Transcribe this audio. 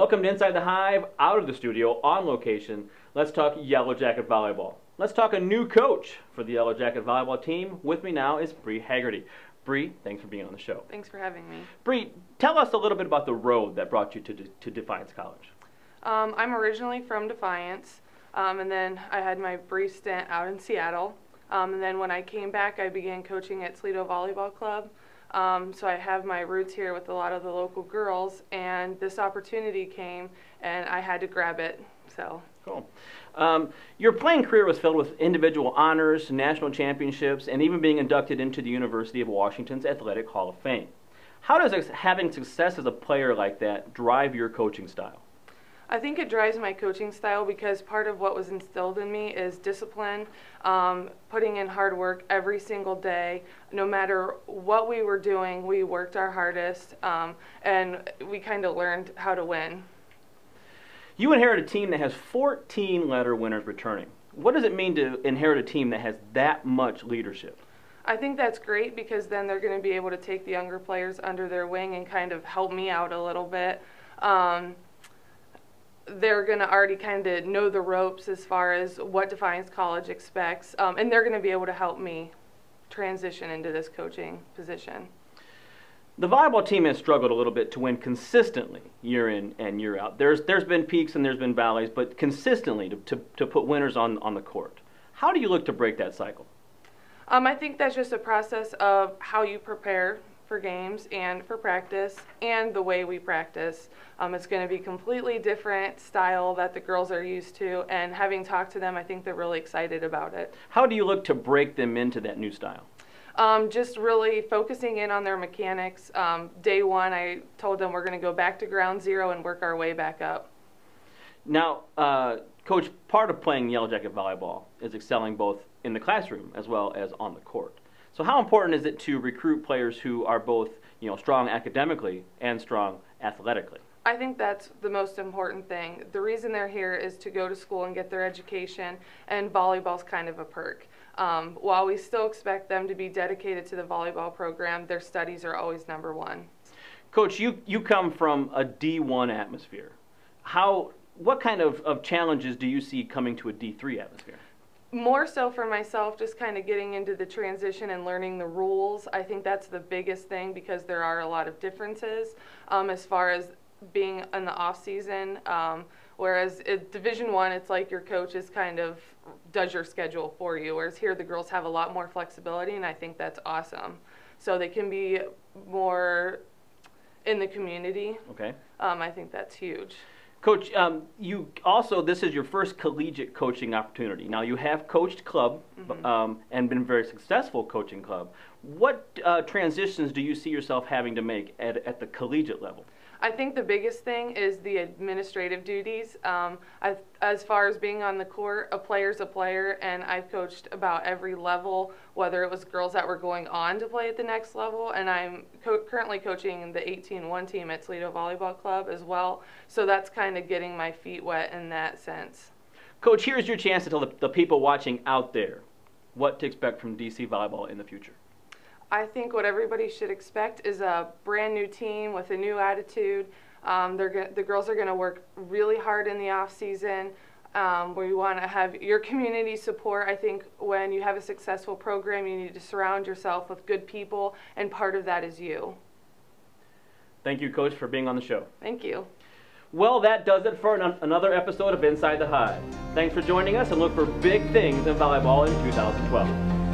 Welcome to Inside the Hive, out of the studio, on location. Let's talk Yellow Jacket Volleyball. Let's talk a new coach for the Yellow Jacket Volleyball team. With me now is Brie Hagerty. Brie, thanks for being on the show. Thanks for having me. Brie, tell us a little bit about the road that brought you to Defiance College. I'm originally from Defiance, and then I had my brief stint out in Seattle. And then when I came back, I began coaching at Toledo Volleyball Club. So I have my roots here with a lot of the local girls, and this opportunity came, and I had to grab it. So cool. Your playing career was filled with individual honors, national championships, and even being inducted into the University of Washington's Athletic Hall of Fame. How does having success as a player like that drive your coaching style? I think it drives my coaching style because part of what was instilled in me is discipline, putting in hard work every single day. No matter what we were doing, we worked our hardest, and we kind of learned how to win. You inherit a team that has 14 letter winners returning. What does it mean to inherit a team that has that much leadership? I think that's great because then they're going to be able to take the younger players under their wing and kind of help me out a little bit. They're going to already kind of know the ropes as far as what Defiance College expects, and they're going to be able to help me transition into this coaching position. The volleyball team has struggled a little bit to win consistently year in and year out. There's been peaks and there's been valleys, but consistently to put winners on the court. How do you look to break that cycle? I think that's just a process of how you prepare for games and for practice and the way we practice. It's going to be completely different style that the girls are used to, and having talked to them, I think they're really excited about it. How do you look to break them into that new style? Just really focusing in on their mechanics. Day one, I told them we're going to go back to ground zero and work our way back up. Now, Coach, part of playing Yellow Jacket volleyball is excelling both in the classroom as well as on the court. So how important is it to recruit players who are both, strong academically and strong athletically? I think that's the most important thing. The reason they're here is to go to school and get their education, and volleyball's kind of a perk. While we still expect them to be dedicated to the volleyball program, their studies are always number one. Coach, you come from a D1 atmosphere. What kind of challenges do you see coming to a D3 atmosphere? More so for myself, just kind of getting into the transition and learning the rules. I think that's the biggest thing because there are a lot of differences as far as being in the off season. Whereas at Division I, it's like your coach is kind of does your schedule for you. Whereas here, the girls have a lot more flexibility, and I think that's awesome. So they can be more in the community. Okay. I think that's huge. Coach, this is your first collegiate coaching opportunity. Now, you have coached club and been very successful coaching club. What transitions do you see yourself having to make at the collegiate level? I think the biggest thing is the administrative duties. As far as being on the court, a player's a player, and I've coached about every level, whether it was girls that were going on to play at the next level, and I'm currently coaching the 18-1 team at Toledo Volleyball Club as well, so that's kind of getting my feet wet in that sense. Coach, here's your chance to tell the people watching out there what to expect from DC Volleyball in the future. I think what everybody should expect is a brand new team with a new attitude. The girls are going to work really hard in the off season. We want to have your community support. I think when you have a successful program, you need to surround yourself with good people, and part of that is you. Thank you, Coach, for being on the show. Thank you. Well, that does it for another episode of Inside the Hive. Thanks for joining us, and look for big things in volleyball in 2012.